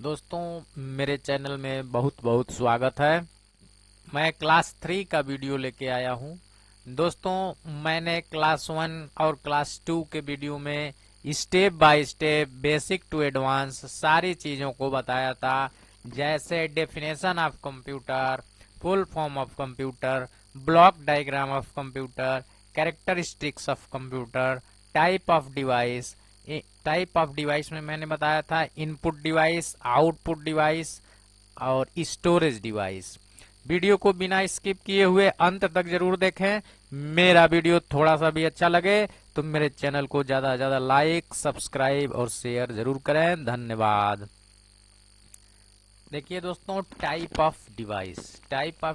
दोस्तों मेरे चैनल में बहुत बहुत स्वागत है। मैं क्लास 3 का वीडियो लेके आया हूं। दोस्तों मैंने क्लास 1 और क्लास 2 के वीडियो में step by step basic to advance सारी चीजों को बताया था, जैसे definition of computer, full form of computer, block diagram of computer, characteristics of computer, type of device में मैंने बताया था इनपुट डिवाइस, आउटपुट डिवाइस और स्टोरेज डिवाइस। वीडियो को बिना स्किप किए हुए अंत तक जरूर देखें। मेरा वीडियो थोड़ा सा भी अच्छा लगे तो मेरे चैनल को ज्यादा से ज्यादा लाइक, सब्सक्राइब और शेयर जरूर करें। धन्यवाद। देखिए दोस्तों, टाइप ऑफ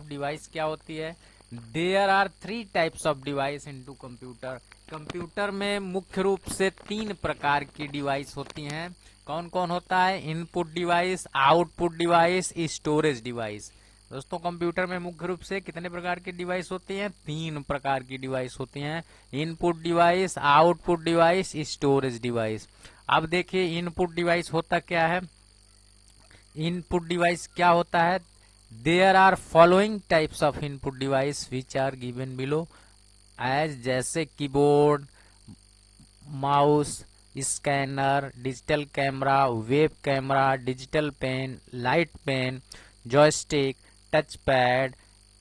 डिवाइस क्या होती है? There are 3 types of device into computer. Computer में मुख्य रूप से 3 प्रकार की डिवाइस होती हैं। कौन कौन होता है? Input device, output device, storage device. दोस्तों कंप्यूटर में मुख्य रूप से कितने प्रकार की डिवाइस होती हैं? 3 प्रकार की डिवाइस होती हैं। Input device, output device, storage device. अब देखिए इनपुट डिवाइस होता क्या है। इनपुट डिवाइस क्या होता है? There are following types of input device which are given below as, जैसे keyboard, mouse, scanner, digital camera, web camera, digital pen, light pen, joystick, touch pad,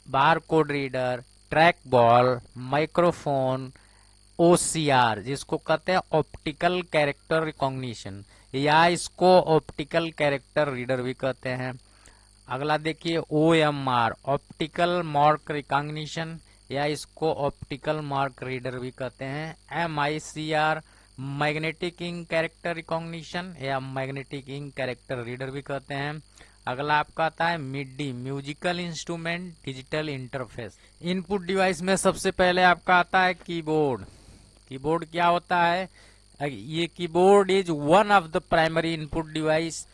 bar code reader, track ball, microphone, OCR जिसको कहते हैं optical character recognition, या इसको optical character reader भी कहते हैं। अगला देखिए ओएमआर, ऑप्टिकल मार्क रिकॉग्निशन, या इसको ऑप्टिकल मार्क रीडर भी कहते हैं। MICR, magnetic ink character recognition या मैग्नेटिक इंक कैरेक्टर रीडर भी कहते हैं। अगला आपका आता है MIDI, musical instrument digital interface. Input device में सबसे पहले आपका आता है कीबोर्ड। कीबोर्ड क्या होता है? ये keyboard is one of the primary input device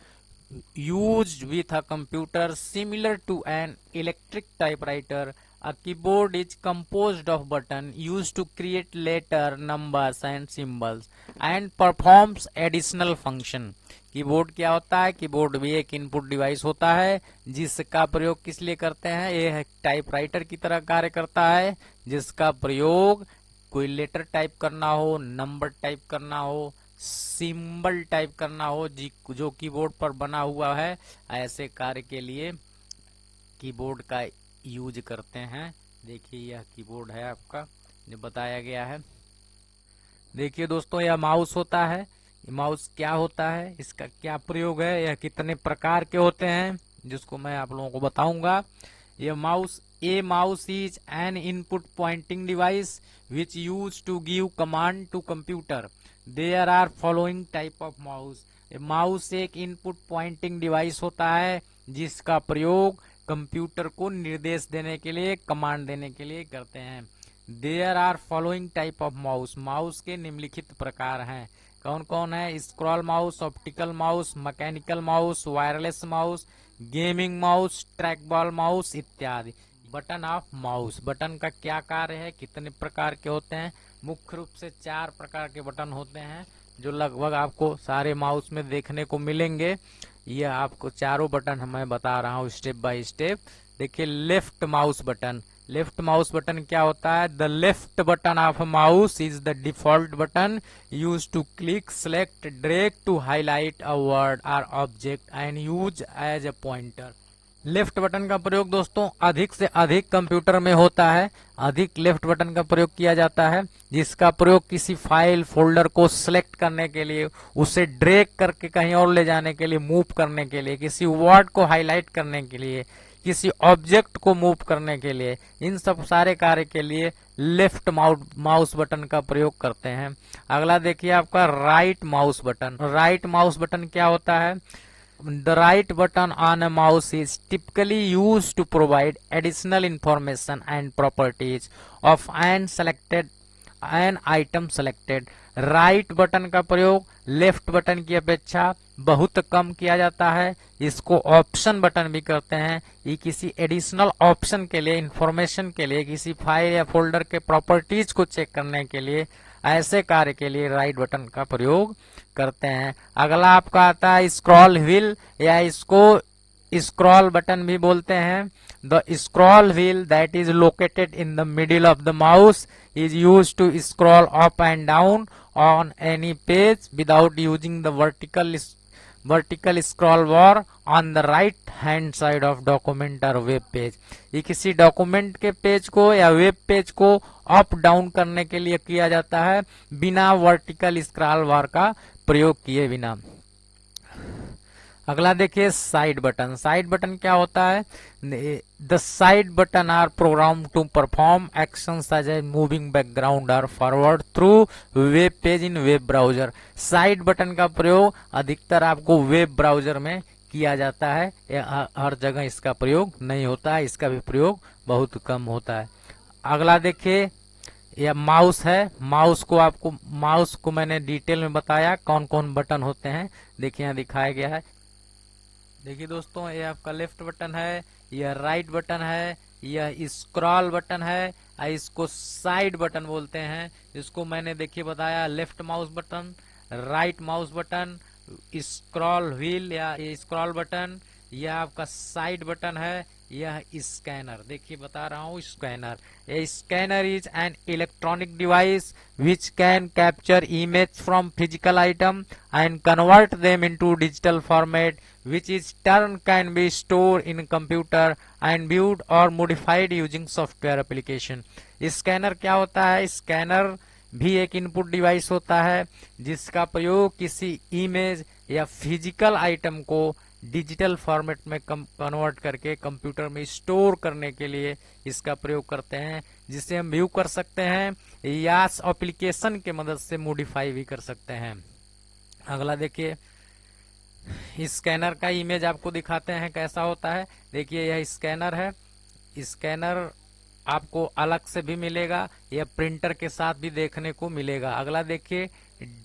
used with a computer similar to an electric typewriter. A keyboard is composed of buttons used to create letter, numbers and symbols and performs additional function. Keyboard क्या होता है? Keyboard भी एक input device होता है जिसका प्रयोग किस लिए करते हैं? ये टाइपराइटर की तरह कार्य करता है, जिसका प्रयोग कोई लेटर टाइप करना हो, नंबर टाइप करना हो, सिंबल टाइप करना हो, जो कीबोर्ड पर बना हुआ है, ऐसे कार्य के लिए कीबोर्ड का यूज करते हैं। देखिए यह कीबोर्ड है आपका जो बताया गया है। देखिए दोस्तों यह माउस होता है। माउस क्या होता है, इसका क्या प्रयोग है, यह कितने प्रकार के होते हैं, जिसको मैं आप लोगों को बताऊंगा। यह mouse is an input pointing device which use to give command to computer. There are following type of mouse. Mouse एक इनपुट पॉइंटिंग डिवाइस होता है जिसका प्रयोग कंप्यूटर को निर्देश देने के लिए, कमांड देने के लिए करते हैं। There are following type of mouse. Mouse के निम्नलिखित प्रकार हैं। कौन कौन है? Scroll mouse, optical mouse, mechanical mouse, wireless mouse, gaming mouse, track ball mouse इत्यादि। बटन ऑफ माउस, बटन का क्या कार्य है, कितने प्रकार के होते हैं? मुख्य रूप से 4 प्रकार के बटन होते हैं जो लगभग आपको सारे माउस में देखने को मिलेंगे। यह आपको चारों बटन मैं बता रहा हूँ स्टेप बाय स्टेप। देखिए left mouse button. Left mouse button क्या होता है? The left button of mouse is the default button use to click, select, drag to highlight a word और object and use as a pointer. Left button का प्रयोग दोस्तों अधिक से अधिक कंप्यूटर में होता है। अधिक लेफ्ट बटन का प्रयोग किया जाता है, जिसका प्रयोग किसी फाइल, फोल्डर को सिलेक्ट करने के लिए, उसे ड्रैग करके कहीं और ले जाने के लिए, मूव करने के लिए, किसी वर्ड को हाईलाइट करने के लिए, किसी ऑब्जेक्ट को मूव करने के लिए, इन सब सारे कार्य के लिए लेफ्ट माउस बटन का प्रयोग करते हैं। अगला देखिए आपका right mouse button. Right mouse button क्या होता है? The right button on a mouse is typically used to provide additional information and properties of an item selected. Right button का प्रयोग लेफ्ट बटन की अपेक्षा बहुत कम किया जाता है। इसको ऑप्शन बटन भी कहते हैं। ये किसी एडिशनल ऑप्शन के लिए, इंफॉर्मेशन के लिए, किसी फाइल या फोल्डर के प्रॉपर्टीज को चेक करने के लिए, ऐसे कार्य के लिए राइट बटन का प्रयोग करते हैं। अगला आपका आता है स्क्रॉल व्हील, या इसको स्क्रॉल बटन भी बोलते हैं। The scroll wheel that is located in the middle of the mouse is used to scroll up and down on any page without using the vertical scroll bar on the right hand side of document or web page। ये किसी document के page को या web page को up down करने के लिए किया जाता है, बिना वर्टिकल स्क्रॉल बार का प्रयोग किए बिना। अगला देखिए साइड बटन। साइड बटन क्या होता है? The side button are program to perform action such as moving background और forward through web page in web browser. Side button का प्रयोग अधिकतर आपको वेब ब्राउजर में किया जाता है, हर जगह इसका प्रयोग नहीं होता है, इसका भी प्रयोग बहुत कम होता है। अगला देखिए यह माउस है। माउस को मैंने डिटेल में बताया कौन कौन बटन होते हैं, देखिए यहाँ दिखाया गया है। देखिए दोस्तों, ये आपका लेफ्ट बटन है, यह राइट बटन है, यह स्क्रॉल बटन है, इसको साइड बटन बोलते हैं। इसको मैंने देखिए बताया, left mouse button, right mouse button, scroll wheel या स्क्रॉल बटन, यह आपका साइड बटन है, यह स्कैनर। देखिए बता रहा हूँ scanner. A scanner is an electronic device which can capture image from physical item and convert them into digital format, which is turn can be stored in computer and viewed or modified using software application। Scanner क्या होता है? Scanner भी एक input device होता है जिसका प्रयोग किसी इमेज या फिजिकल आइटम को डिजिटल फॉर्मेट में कन्वर्ट करके कंप्यूटर में स्टोर करने के लिए इसका प्रयोग करते हैं, जिसे हम व्यू कर सकते हैं या एप्लीकेशन के मदद से मॉडिफाई भी कर सकते हैं। अगला देखिए, स्कैनर का इमेज आपको दिखाते हैं कैसा होता है। देखिए यह स्कैनर है। स्कैनर आपको अलग से भी मिलेगा या प्रिंटर के साथ भी देखने को मिलेगा। अगला देखिए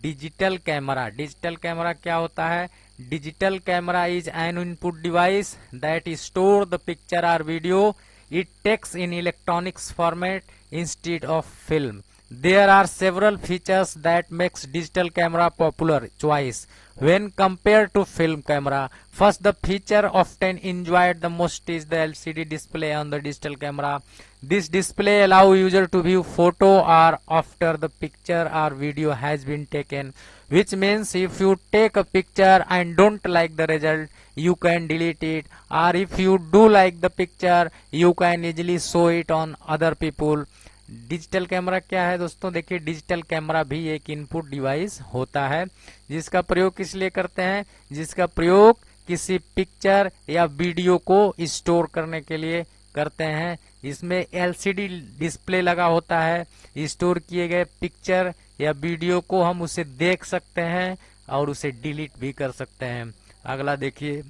डिजिटल कैमरा। डिजिटल कैमरा क्या होता है? Digital camera is an input device that store the picture और video it takes in electronics format instead of film। There are several features that makes digital camera popular choice when compared to film camera। First, the feature often enjoyed the most is the LCD display on the digital camera। This display allow user to view photo or after the picture or video has been taken, which means if you take a picture and don't like the result, you can delete it, or if you do like the picture, you can easily show it on other people। Digital camera क्या है दोस्तों? देखिए digital camera भी एक input device होता है जिसका प्रयोग किस लिए करते हैं? जिसका प्रयोग किसी पिक्चर या वीडियो को स्टोर करने के लिए करते हैं। इसमें एलसीडी डिस्प्ले लगा होता है, स्टोर किए गए पिक्चर या वीडियो को हम उसे देख सकते हैं और उसे डिलीट भी कर सकते हैं। अगला देखिए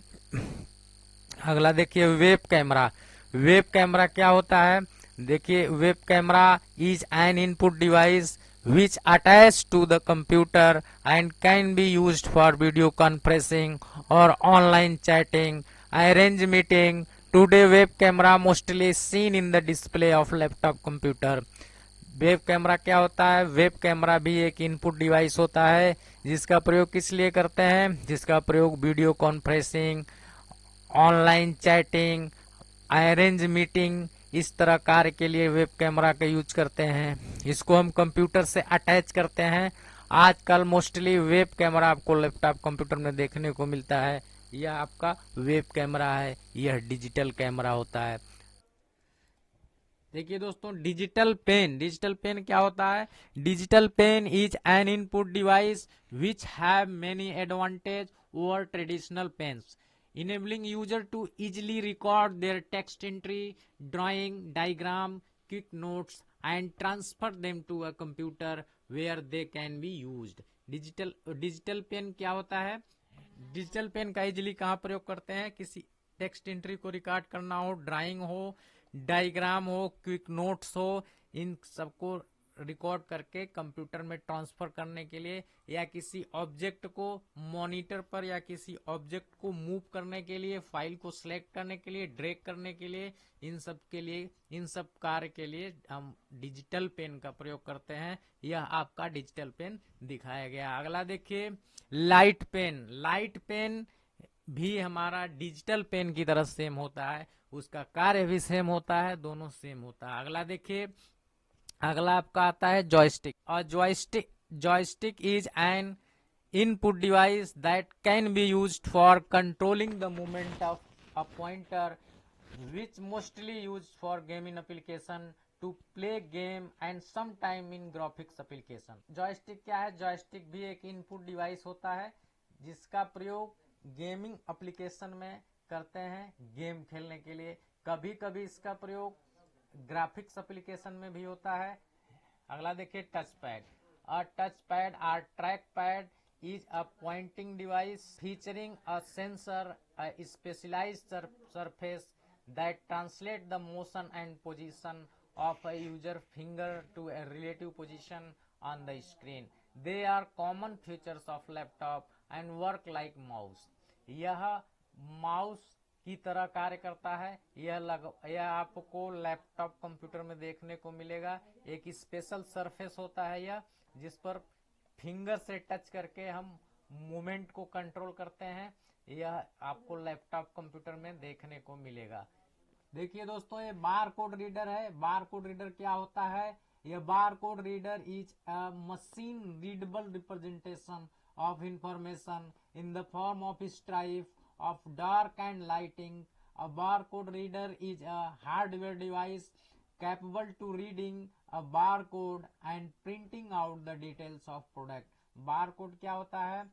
वेब कैमरा। वेब कैमरा क्या होता है? देखिए web camera is an input device which attached to the computer and can be used for video conferencing or online chatting, arrange meeting। Today web camera mostly seen in the display of laptop computer। Web camera क्या होता है? Web camera भी एक input device होता है जिसका प्रयोग किस लिए करते हैं? जिसका प्रयोग video conferencing, online chatting, arrange meeting, इस तरह कार्य के लिए वेब कैमरा का यूज करते हैं। इसको हम कंप्यूटर से अटैच करते हैं। आजकल मोस्टली वेब कैमरा आपको लैपटॉप कंप्यूटर में देखने को मिलता है। यह आपका वेब कैमरा है, यह डिजिटल कैमरा होता है। देखिए दोस्तों डिजिटल पेन। डिजिटल पेन क्या होता है? Digital pen is an input device which have many advantage over traditional pens, enabling user to easily record their text entry, drawing, diagram, quick notes and transfer them to a computer where they can be used। Digital pen क्या होता है? Digital pen का easily कहाँ प्रयोग करते हैं? किसी text entry को रिकॉर्ड करना हो, ड्राइंग हो, डायग्राम हो, क्विक नोट्स हो, इन सबको रिकॉर्ड करके कंप्यूटर में ट्रांसफर करने के लिए, या किसी ऑब्जेक्ट को मॉनिटर पर या किसी ऑब्जेक्ट को मूव करने के लिए, फाइल को सिलेक्ट करने के लिए, ड्रैग करने के लिए, इन सब कार्य के लिए हम डिजिटल पेन का प्रयोग करते हैं। यह आपका डिजिटल पेन दिखाया गया। अगला देखिए लाइट पेन। लाइट पेन भी हमारा डिजिटल पेन की तरह सेम होता है, उसका कार्य भी सेम होता है, दोनों सेम होता है। अगला देखिए, अगला आपका आता है जॉयस्टिक। और joystick is an input device that can be used for controlling the movement of a pointer, which mostly used for gaming application to play game and sometime in graphics application। Joystick क्या है? Joystick भी एक input device होता है जिसका प्रयोग gaming application में करते हैं, गेम खेलने के लिए। कभी कभी इसका प्रयोग ग्राफिक्स एप्लीकेशन में भी होता है। अगला देखिए touch pad. A touch pad or track pad is a pointing device featuring a sensor, a specialized surface that translate the motion and position of a user finger to a relative position on the screen। They are common features of laptop and work like mouse। यह mouse की तरह कार्य करता है। यह आपको laptop computer में देखने को मिलेगा। एक स्पेशल सरफेस होता है यह, जिस पर फिंगर से टच करके हम मूवमेंट को कंट्रोल करते हैं। यह आपको लैपटॉप कंप्यूटर में देखने को मिलेगा। देखिए दोस्तों, ये बार कोड रीडर है। बार कोड रीडर क्या होता है? यह बार code reader is a machine readable representation of information in the form of stripe of dark and lighting. A bar code reader is a hardware device capable to reading a barcode and printing out the details of product। Barcode क्या होता है?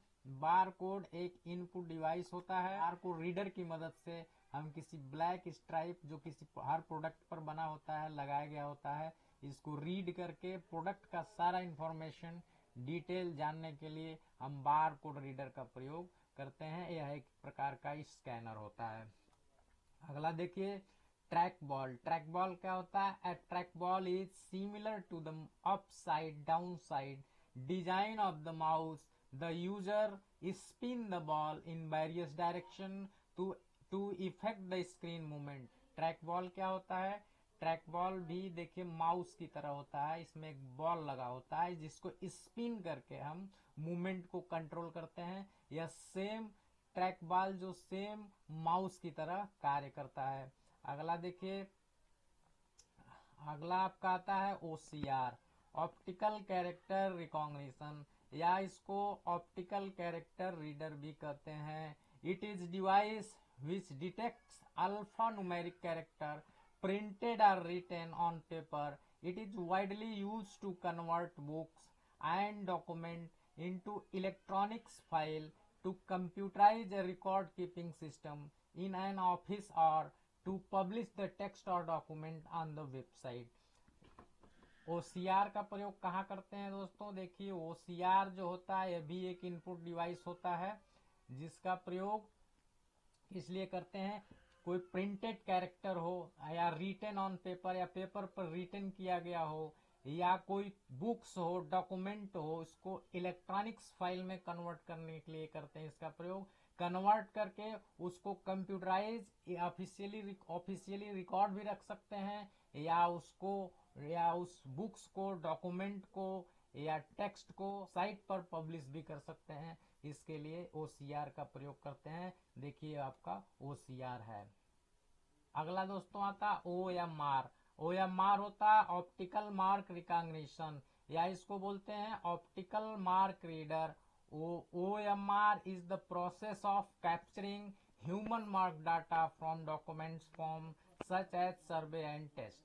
Barcode एक input device होता है। Barcode reader की मदद से हम किसी ब्लैक स्ट्राइप जो किसी हर प्रोडक्ट पर बना होता है, लगाया गया होता है, इसको रीड करके प्रोडक्ट का सारा इंफॉर्मेशन डिटेल जानने के लिए हम बारकोड रीडर का प्रयोग करते हैं। यह एक प्रकार का स्कैनर होता है। अगला देखिए ट्रैक बॉल। ट्रैक बॉल क्या होता है? A track ball is similar to the up side down side design of the mouse. The user spin the ball in various direction to effect the screen movement. Track ball क्या होता है? Track ball भी देखिए mouse की तरह होता है। इसमें एक बॉल लगा होता है जिसको स्पिन करके हम मूवमेंट को कंट्रोल करते हैं। यह सेम ट्रैक बॉल जो सेम माउस की तरह कार्य करता है। अगला देखिए, अगला आपका आता है ओसीआर, ऑप्टिकल कैरेक्टर रिकॉग्निशन, या इसको ऑप्टिकल कैरेक्टर रीडर भी कहते हैं। It is device which detects alpha numeric character printed or written on paper। It is widely used to convert books and document into electronics file, to computerize a record keeping system in an office, or to publish the text or document on the website। OCR का प्रयोग कहाँ करते हैं दोस्तों? देखिए OCR जो होता है यह भी एक इनपुट डिवाइस होता है जिसका प्रयोग इसलिए करते हैं, कोई प्रिंटेड कैरेक्टर हो या रिटन ऑन पेपर या पेपर पर रिटन किया गया हो, या कोई बुक्स हो, डॉक्यूमेंट हो, उसको इलेक्ट्रॉनिक्स फाइल में कन्वर्ट करने के लिए करते हैं इसका प्रयोग। कन्वर्ट करके उसको कंप्यूटराइज ऑफिशियली रिकॉर्ड भी रख सकते हैं, या उस बुक्स को, डॉक्यूमेंट को या टेक्स्ट को साइट पर पब्लिश भी कर सकते हैं। इसके लिए ओसीआर का प्रयोग करते हैं। देखिए आपका ओसीआर है। अगला दोस्तों आता ओएमआर। ओएमआर होता है ऑप्टिकल मार्क रिकॉग्निशन, या इसको बोलते हैं optical mark reader. OMR is the process of capturing human mark data from documents form such as survey and test.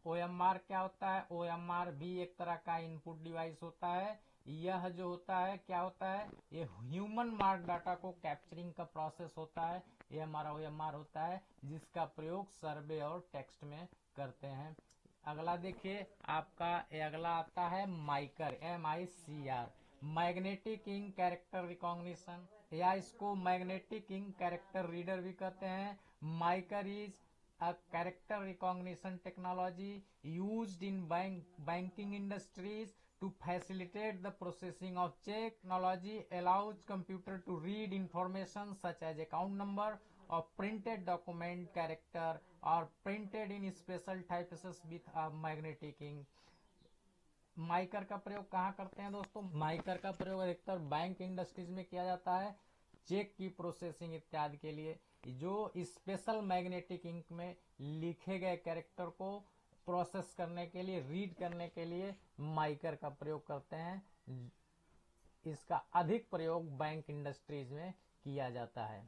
OMR क्या होता है? ओएमआर भी एक तरह का इनपुट डिवाइस होता है। यह जो होता है क्या होता है? ये ह्यूमन मार्क डाटा को कैप्चरिंग का प्रोसेस होता है। ये हमारा ओएमआर होता है जिसका प्रयोग सर्वे और टेक्स्ट में करते हैं। अगला देखिए आपका अगला आता है माइकर, MICR, magnetic ink character recognition, या इसको मैग्नेटिक इंक कैरेक्टर रीडर भी कहते हैं। माइकर is a character recognition technology used in banking industries to facilitate the processing of check. Technology allows computer to read information such as account number of printed document, character or printed in special typefaces with a magnetic ink. माइकर का प्रयोग कहाँ करते हैं दोस्तों? माइकर का प्रयोग अधिकतर bank industries में किया जाता है चेक की प्रोसेसिंग इत्यादि के लिए, जो स्पेशल मैग्नेटिक इंक में लिखे गए कैरेक्टर को प्रोसेस करने के लिए, रीड करने के लिए माइकर का प्रयोग करते हैं। इसका अधिक प्रयोग बैंक इंडस्ट्रीज में किया जाता है।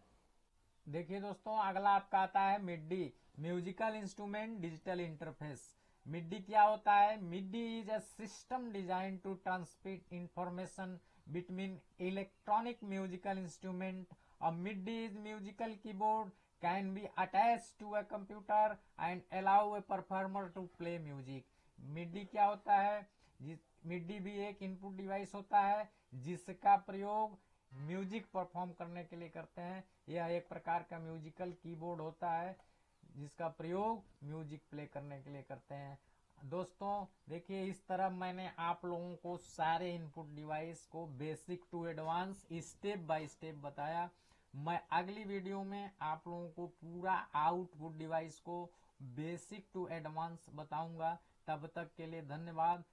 देखिए दोस्तों, अगला आपका आता है MIDI, musical instrument digital interface. MIDI क्या होता है? MIDI is a system design to transmit information between electronic musical instrument. A MIDI is musical keyboard can be attach to a computer and allow a performer to play music. MIDI क्या होता है? मिडी भी एक input device होता है जिसका प्रयोग music perform करने के लिए करते हैं। यह एक प्रकार का म्यूजिकल कीबोर्ड होता है जिसका प्रयोग म्यूजिक प्ले करने के लिए करते हैं। दोस्तों देखिए, इस तरह मैंने आप लोगों को सारे इनपुट डिवाइस को basic to advance step by step बताया। मैं अगली वीडियो में आप लोगों को पूरा आउटपुट डिवाइस को बेसिक टू एडवांस बताऊंगा। तब तक के लिए धन्यवाद।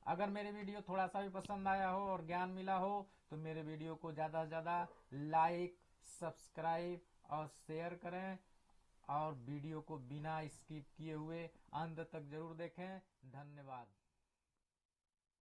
अगर मेरे वीडियो थोड़ा सा भी पसंद आया हो और ज्ञान मिला हो तो मेरे वीडियो को ज्यादा से ज्यादा लाइक, सब्सक्राइब और शेयर करें, और वीडियो को बिना स्किप किए हुए अंत तक जरूर देखें। धन्यवाद।